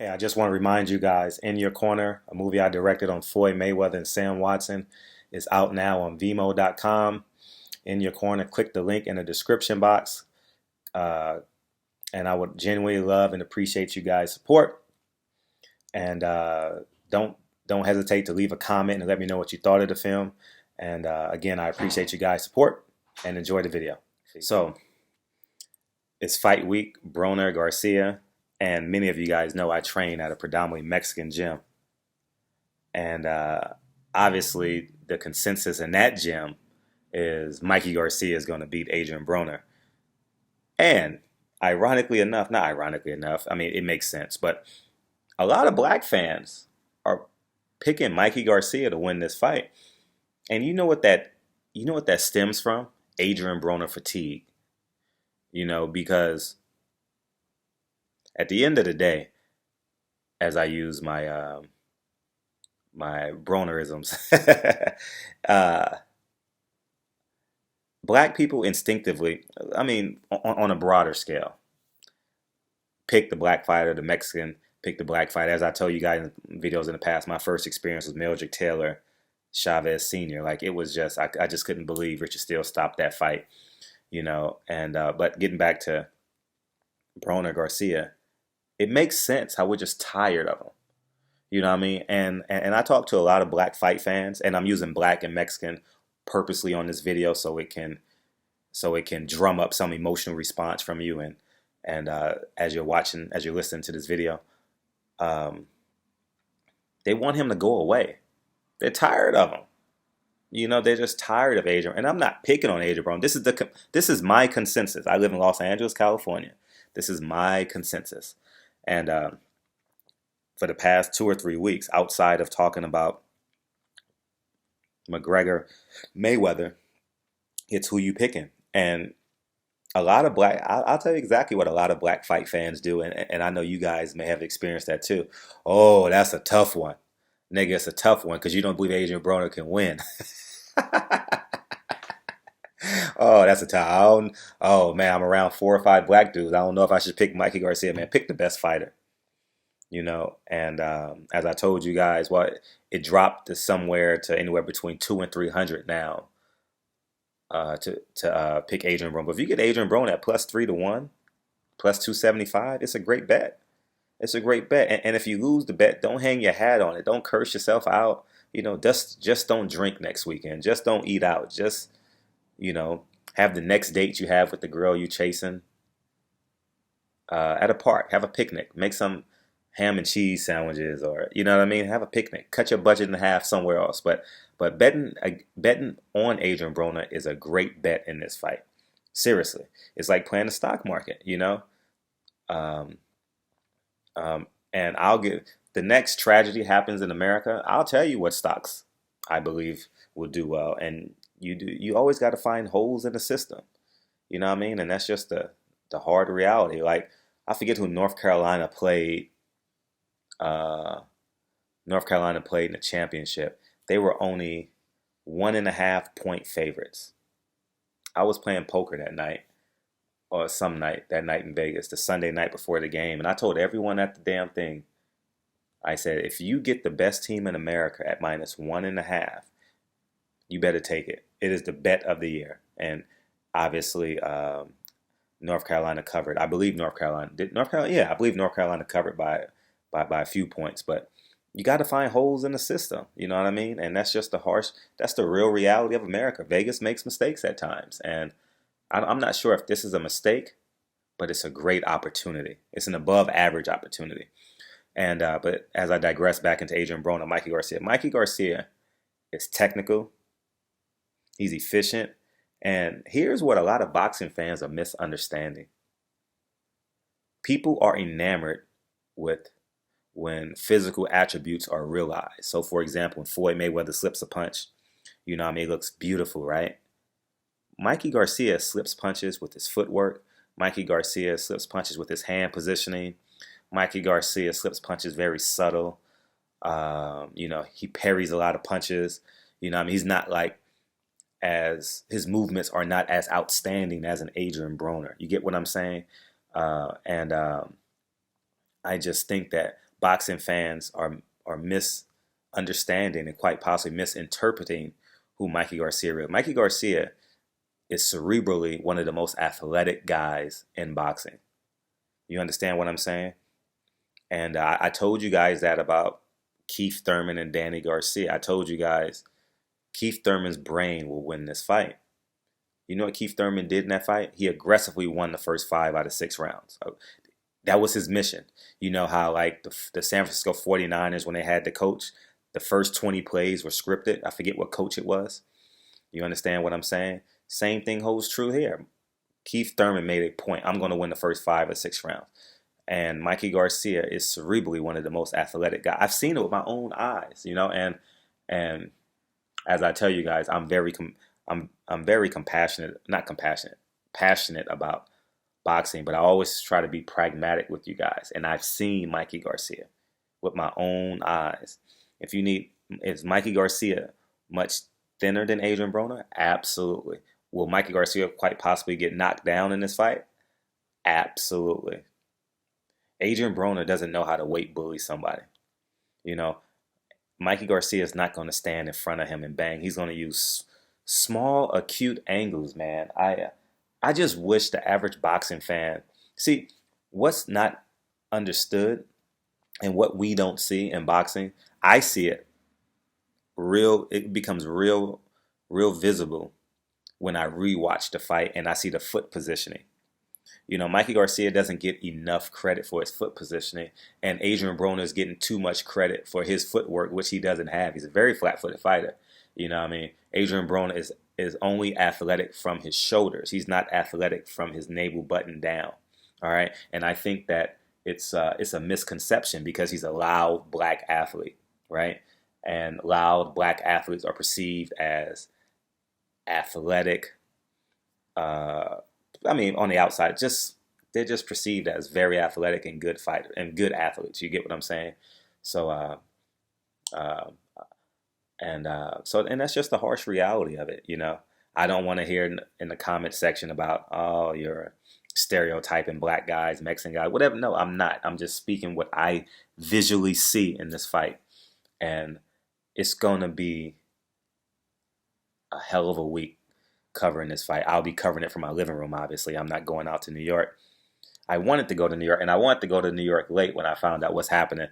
Hey, I just want to remind you guys, In Your Corner, a movie I directed on Floyd Mayweather and Sam Watson, is out now on Vimo.com. In Your Corner, click the link in the description box. Uh, and I would genuinely love and appreciate you guys' support. And don't don't hesitate to leave a comment and let me know what you thought of the film. And again, I appreciate you guys' support and enjoy the video. So it's fight week, Broner, Garcia, and many of you guys know I train at a predominantly Mexican gym. And obviously, the consensus in that gym is Mikey Garcia is going to beat Adrian Broner. And ironically enough, not ironically enough, I mean, it makes sense, but a lot of black fans are picking Mikey Garcia to win this fight. And you know what that stems from? Adrian Broner fatigue. Because at the end of the day, as I use my Bronerisms, uh, black people instinctively, I mean, on a broader scale, pick the black fighter, the Mexican, pick the black fighter. As I told you guys in videos in the past, my first experience was Mildred Taylor Chavez Sr. Like, it was just, I just couldn't believe Richard Steele stopped that fight, and but getting back to Broner Garcia, it makes sense how we're just tired of him. You know what I mean? And I talk to a lot of black fight fans, and I'm using black and Mexican purposely on this video so it can drum up some emotional response from you. And as you're listening to this video, um, they want him to go away. They're tired of him. They're just tired of Adrian. And I'm not picking on Adrian Broner. This is my consensus. I live in Los Angeles, California. This is my consensus. And for the past 2 or 3 weeks, outside of talking about McGregor Mayweather, it's who you picking. And a lot of I'll tell you exactly what a lot of black fight fans do. And I know you guys may have experienced that too. Oh, that's a tough one. Nigga, it's a tough one because you don't believe Adrian Broner can win. Oh, that's a tough. Oh, man, I'm around 4 or 5 black dudes. I don't know if I should pick Mikey Garcia, man. Pick the best fighter. And as I told you guys, it dropped to somewhere to anywhere between 200 and 300 now to pick Adrian Broner. But if you get Adrian Broner at plus 3 to 1, plus 275, it's a great bet. It's a great bet. And if you lose the bet, don't hang your hat on it. Don't curse yourself out. Just don't drink next weekend. Just don't eat out. Just, have the next date you have with the girl you chasing at a park. Have a picnic. Make some ham and cheese sandwiches, or you know what I mean. Have a picnic. Cut your budget in half somewhere else. But betting on Adrian Broner is a great bet in this fight. Seriously, it's like playing the stock market. Um, and I'll give the next tragedy happens in America. I'll tell you what stocks I believe will do well, and you always got to find holes in the system. You know what I mean? And that's just the hard reality. Like, I forget who North Carolina played. North Carolina played in the championship. They were only 1.5 point favorites. I was playing poker that night, or that night in Vegas, the Sunday night before the game, and I told everyone at the damn thing, I said, if you get the best team in America at -1.5, you better take it. It is the bet of the year. And obviously, North Carolina covered. I believe North Carolina did. North Carolina, yeah, I believe North Carolina covered by a few points. But you got to find holes in the system. You know what I mean? And that's just that's the real reality of America. Vegas makes mistakes at times, and I'm not sure if this is a mistake, but it's a great opportunity. It's an above average opportunity. And but as I digress back into Adrian Broner, Mikey Garcia is technical. He's efficient. And here's what a lot of boxing fans are misunderstanding. People are enamored with when physical attributes are realized. So, for example, when Floyd Mayweather slips a punch, it looks beautiful, right? Mikey Garcia slips punches with his footwork. Mikey Garcia slips punches with his hand positioning. Mikey Garcia slips punches very subtle. He parries a lot of punches. He's not like his movements are not as outstanding as an Adrian Broner. You get what I'm saying? And I just think that boxing fans are misunderstanding and quite possibly misinterpreting who Mikey Garcia is. Mikey Garcia is cerebrally one of the most athletic guys in boxing. You understand what I'm saying? And I told you guys that about Keith Thurman and Danny Garcia. I told you guys Keith Thurman's brain will win this fight. You know what Keith Thurman did in that fight? He aggressively won the first 5 out of 6 rounds. That was his mission. You know how like the San Francisco 49ers, when they had the coach, the first 20 plays were scripted. I forget what coach it was. You understand what I'm saying? Same thing holds true here. Keith Thurman made a point. I'm going to win the first 5 or 6 rounds. And Mikey Garcia is cerebrally one of the most athletic guys. I've seen it with my own eyes, you know, and as I tell you guys, I'm very passionate about boxing, but I always try to be pragmatic with you guys. And I've seen Mikey Garcia with my own eyes. Is Mikey Garcia much thinner than Adrian Broner? Absolutely. Will Mikey Garcia quite possibly get knocked down in this fight? Absolutely. Adrian Broner doesn't know how to weight bully somebody. You know, Mikey Garcia is not going to stand in front of him and bang. He's going to use small, acute angles, man. I just wish the average boxing fan, see, what's not understood and what we don't see in boxing, I see it becomes real visible when I rewatch the fight and I see the foot positioning. You know, Mikey Garcia doesn't get enough credit for his foot positioning, and Adrian Broner is getting too much credit for his footwork, which he doesn't have. He's a very flat-footed fighter. You know what I mean? Adrian Broner is only athletic from his shoulders. He's not athletic from his navel button down. All right? And I think that it's a misconception because he's a loud black athlete, right? And loud black athletes are perceived as athletic, on the outside, they're just perceived as very athletic and good fighters and good athletes. You get what I'm saying? So, and that's just the harsh reality of it. You know, I don't want to hear in the comment section about, oh, you're stereotyping black guys, Mexican guys, whatever. No, I'm not. I'm just speaking what I visually see in this fight, and it's gonna be a hell of a week covering this fight. I'll be covering it from my living room, obviously. I'm not going out to New York. I wanted to go to New York, and I wanted to go to New York late when I found out what's happening.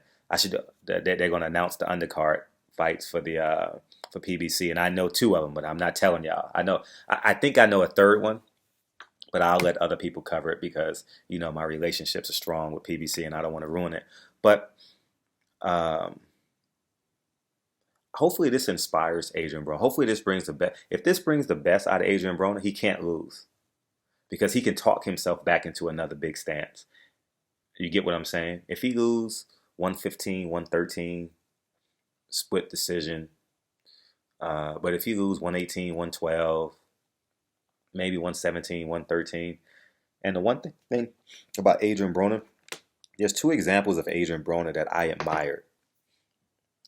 They're going to announce the undercard fights for PBC, and I know 2 of them, but I'm not telling y'all. I think I know a third one, but I'll let other people cover it because, you know, my relationships are strong with PBC, and I don't want to ruin it. But hopefully this inspires Adrian Broner. Hopefully this brings the best. If this brings the best out of Adrian Broner, he can't lose because he can talk himself back into another big stance. You get what I'm saying? If he lose 115, 113, split decision, but if he lose 118, 112, maybe 117, 113, and the one thing about Adrian Broner, there's 2 examples of Adrian Broner that I admired.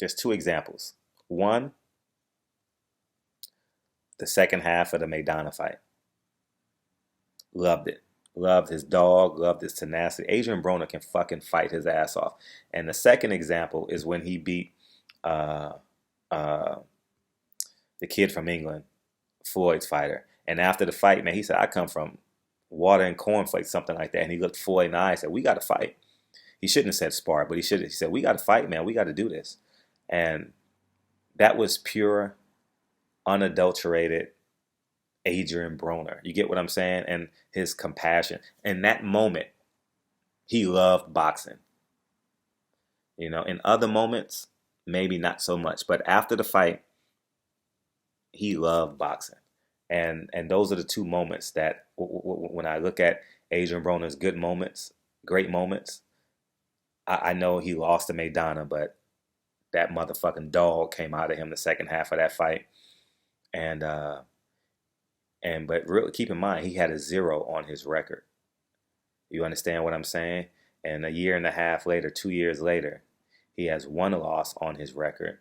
There's 2 examples. One, the second half of the Maidana fight. Loved it. Loved his dog. Loved his tenacity. Adrian Broner can fucking fight his ass off. And the second example is when he beat the kid from England, Floyd's fighter. And after the fight, man, he said, I come from water and cornflakes, something like that. And he looked Floyd in the eye and said, we got to fight. He shouldn't have said spar, but he said, we got to fight, man. We got to do this. And that was pure, unadulterated Adrian Broner. You get what I'm saying? And his compassion. In that moment, he loved boxing. You know, in other moments, maybe not so much. But after the fight, he loved boxing. And those are the 2 moments that when I look at Adrian Broner's good moments, great moments, I know he lost to Maidana, but that motherfucking dog came out of him the second half of that fight. But really keep in mind, he had a 0 on his record. You understand what I'm saying? And a year and a half later, 2 years later, he has 1 loss on his record.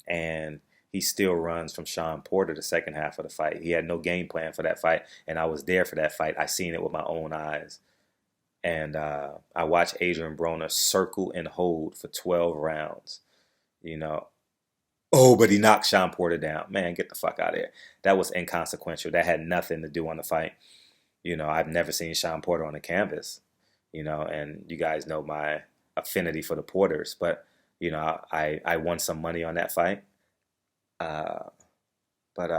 And he still runs from Sean Porter the second half of the fight. He had no game plan for that fight, and I was there for that fight. I seen it with my own eyes. And I watched Adrian Broner circle and hold for 12 rounds. You know, oh, but he knocked Sean Porter down. Man, get the fuck out of here. That was inconsequential. That had nothing to do on the fight. I've never seen Sean Porter on the canvas. And you guys know my affinity for the Porters, but I won some money on that fight. Uh, but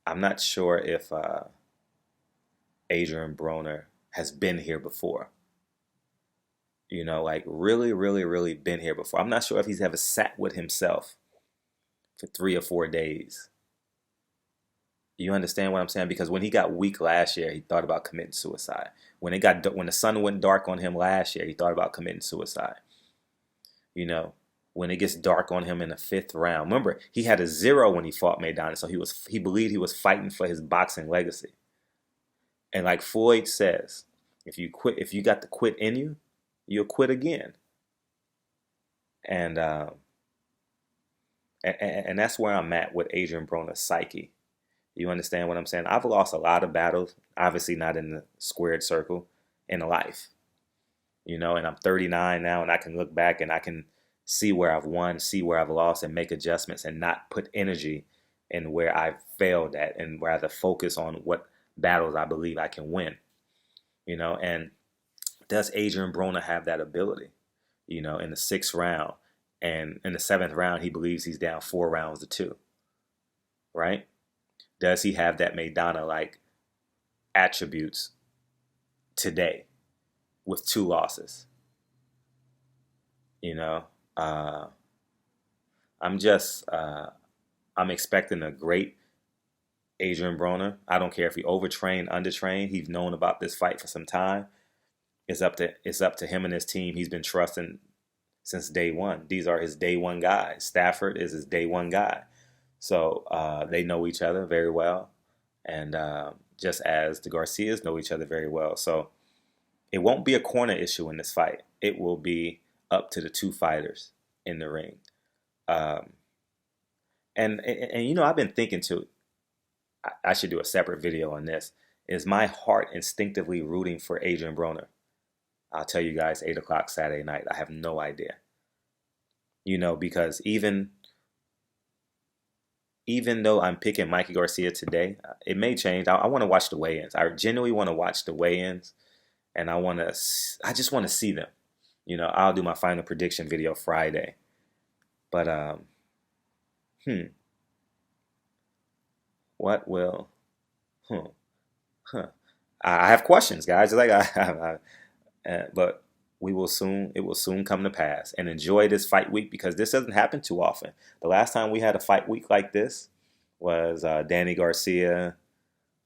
I'm not sure if Adrian Broner has been here before. Like really, really, really been here before. I'm not sure if he's ever sat with himself for 3 or 4 days. You understand what I'm saying? Because when he got weak last year, he thought about committing suicide. When the sun went dark on him last year, he thought about committing suicide. When it gets dark on him in the 5th round. Remember, he had a 0 when he fought Maidana, so he believed he was fighting for his boxing legacy. And like Floyd says, if you got the quit in you, you'll quit again. And and that's where I'm at with Adrian Broner's psyche. You understand what I'm saying? I've lost a lot of battles, obviously not in the squared circle, in life. And I'm 39 now, and I can look back and I can see where I've won, see where I've lost, and make adjustments and not put energy in where I've failed at, and rather focus on what battles I believe I can win. And does Adrian Broner have that ability? In the 6th round, and in the 7th round, he believes he's down 4 rounds to 2. Right? Does he have that Maidana-like attributes today with 2 losses? I'm expecting a great Adrian Broner. I don't care if he overtrained, undertrained. He's known about this fight for some time. It's up to him and his team. He's been trusting since day one. These are his day one guys. Stafford is his day one guy. So they know each other very well. And just as the Garcias know each other very well. So it won't be a corner issue in this fight. It will be up to the 2 fighters in the ring. And I've been thinking too, I should do a separate video on this. Is my heart instinctively rooting for Adrian Broner? I'll tell you guys 8 o'clock Saturday night. I have no idea. Because even though I'm picking Mikey Garcia today, it may change. I want to watch the weigh-ins. I genuinely want to watch the weigh-ins, and I just want to see them. I'll do my final prediction video Friday. But what will? I have questions, guys. But it will soon come to pass. And enjoy this fight week, because this doesn't happen too often. The last time we had a fight week like this was Danny Garcia.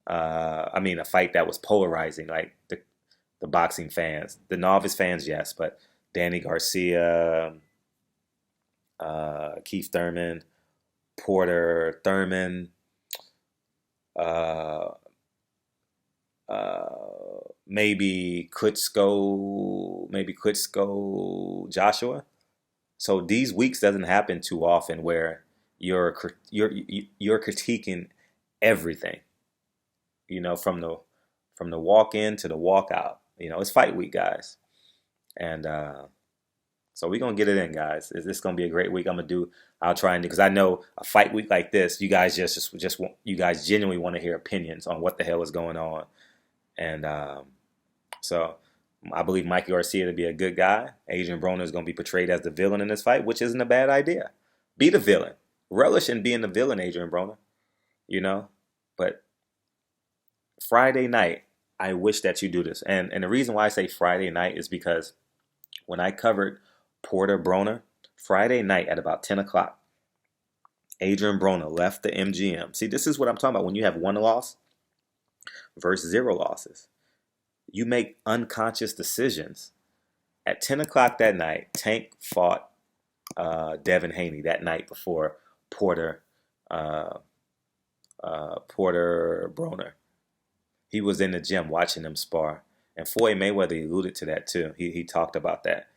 A fight that was polarizing, like the boxing fans, the novice fans, yes, but Danny Garcia, Keith Thurman, Porter Thurman, maybe Klitschko Joshua. So these weeks doesn't happen too often where you're critiquing everything. From the walk in to the walk out. It's fight week, guys, and so we're gonna get it in, guys. It's gonna be a great week. I'll try and do, because I know a fight week like this, you guys you guys genuinely want to hear opinions on what the hell is going on, and so I believe Mikey Garcia to be a good guy. Adrian Broner is gonna be portrayed as the villain in this fight, which isn't a bad idea. Be the villain, relish in being the villain, Adrian Broner. But Friday night, I wish that you do this, and the reason why I say Friday night is because when I covered Porter Broner, Friday night at about 10 o'clock, Adrian Broner left the MGM. See, this is what I'm talking about. When you have 1 loss versus 0 losses, you make unconscious decisions. At 10 o'clock that night, Tank fought Devin Haney that night before Porter Broner. He was in the gym watching them spar. And Floyd Mayweather alluded to that too. He talked about that.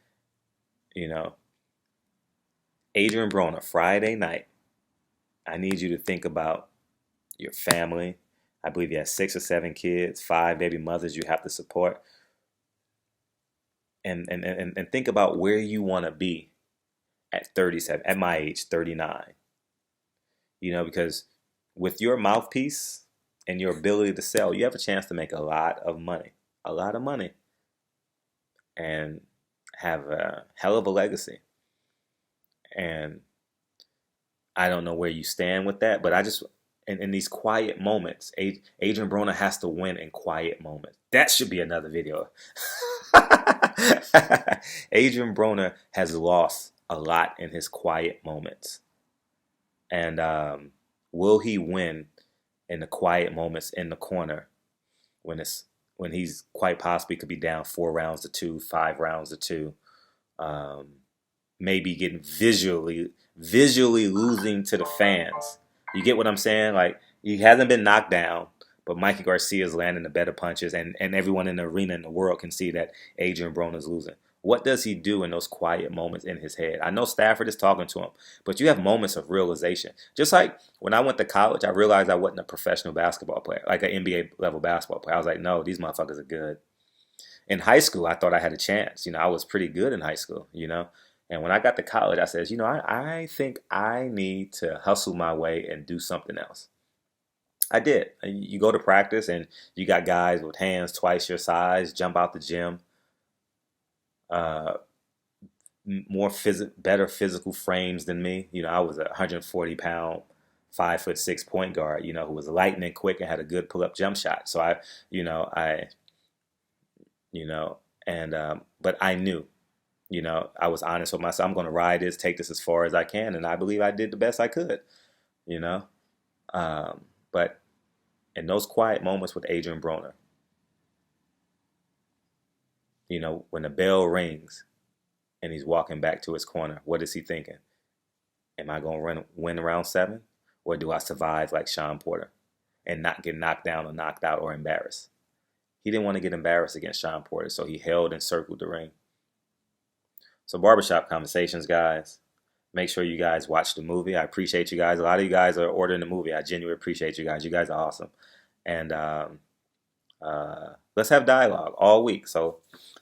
Adrian Broner, Friday night, I need you to think about your family. I believe he has 6 or 7 kids, 5 baby mothers you have to support. And think about where you want to be at 37, at my age, 39. Because with your mouthpiece and your ability to sell, you have a chance to make a lot of money, and have a hell of a legacy. And I don't know where you stand with that, but in these quiet moments, Adrian Broner has to win in quiet moments. That should be another video. Adrian Broner has lost a lot in his quiet moments. And will he win in the quiet moments in the corner when he's quite possibly could be down 4 rounds to 2, 5 rounds to 2, maybe getting visually losing to the fans. You get what I'm saying? Like, he hasn't been knocked down, but Mikey Garcia's landing the better punches, and everyone in the arena in the world can see that Adrian Broner's losing. What does he do in those quiet moments in his head? I know Stafford is talking to him, but you have moments of realization. Just like when I went to college, I realized I wasn't a professional basketball player, like an NBA level basketball player. I was like, no, these motherfuckers are good. In high school, I thought I had a chance. I was pretty good in high school. And when I got to college, I said, I think I need to hustle my way and do something else. I did. You go to practice and you got guys with hands twice your size, jump out the gym, uh, better physical frames than me. I was a 140-pound, 5'6" point guard, who was lightning quick and had a good pull-up jump shot. So but I knew, I was honest with myself. I'm going to ride this, take this as far as I can. And I believe I did the best I could, you know. But in those quiet moments with Adrian Broner, when the bell rings and he's walking back to his corner, what is he thinking? Am I going to win round 7? Or do I survive like Sean Porter and not get knocked down or knocked out or embarrassed? He didn't want to get embarrassed against Sean Porter, so he held and circled the ring. So Barbershop Conversations, guys. Make sure you guys watch the movie. I appreciate you guys. A lot of you guys are ordering the movie. I genuinely appreciate you guys. You guys are awesome. And let's have dialogue all week. So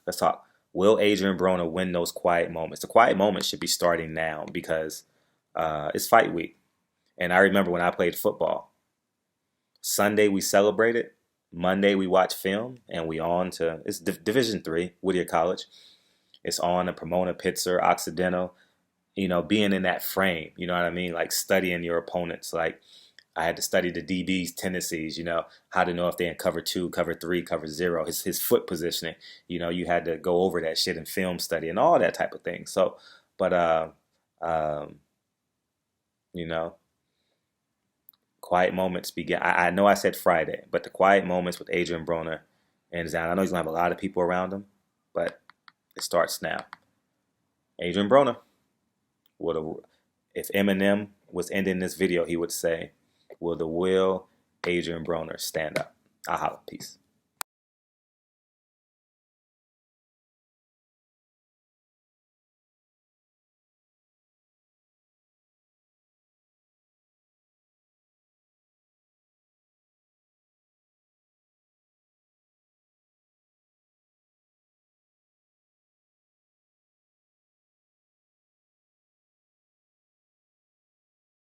let's talk. Will Adrian Broner win those quiet moments? The quiet moments should be starting now because it's fight week. And I remember when I played football, Sunday we celebrated, Monday we watch film, and we on to, it's Division III, Whittier College. It's on to Pomona, Pitzer, Occidental, being in that frame, you know what I mean? Like studying your opponents. Like I had to study the DB's tendencies, how to know if they're in cover 2, cover 3, cover 0, his foot positioning. You had to go over that shit in film study and all that type of thing. So, but, quiet moments begin. I know I said Friday, but the quiet moments with Adrian Broner and I know he's going to have a lot of people around him, but it starts now. Adrian Broner. If Eminem was ending this video, he would say, will Adrian Broner stand up? I'll holla. Peace.